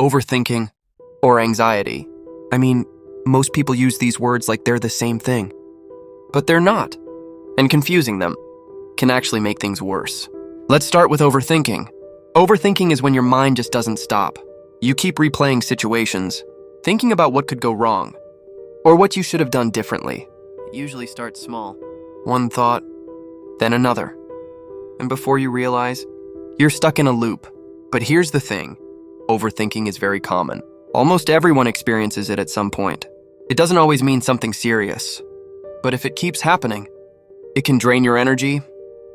Overthinking, or anxiety. I mean, most people use these words like they're the same thing. But they're not, and confusing them can actually make things worse. Let's start with overthinking. Overthinking is when your mind just doesn't stop. You keep replaying situations, thinking about what could go wrong, or what you should have done differently. It usually starts small. One thought, then another. And before you realize, you're stuck in a loop. But here's the thing, overthinking is very common. Almost everyone experiences it at some point. It doesn't always mean something serious. But if it keeps happening, it can drain your energy,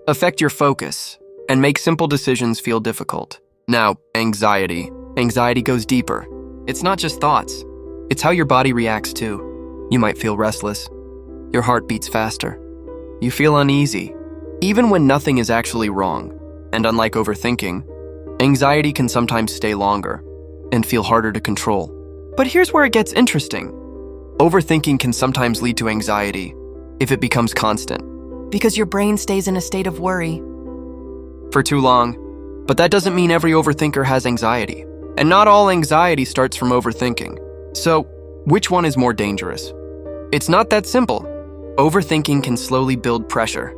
affect your focus, and make simple decisions feel difficult. Now, anxiety. Anxiety goes deeper. It's not just thoughts. It's how your body reacts too. You might feel restless. Your heart beats faster. You feel uneasy, even when nothing is actually wrong. And unlike overthinking, anxiety can sometimes stay longer and feel harder to control. But here's where it gets interesting. Overthinking can sometimes lead to anxiety if it becomes constant, because your brain stays in a state of worry. for too long. But that doesn't mean every overthinker has anxiety. And not all anxiety starts from overthinking. So, which one is more dangerous? It's not that simple. Overthinking can slowly build pressure,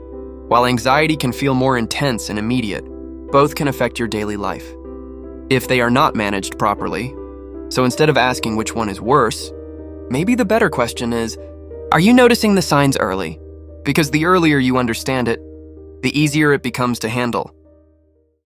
while anxiety can feel more intense and immediate. Both can affect your daily life if they are not managed properly. So instead of asking which one is worse, maybe the better question is, are you noticing the signs early? Because the earlier you understand it, the easier it becomes to handle.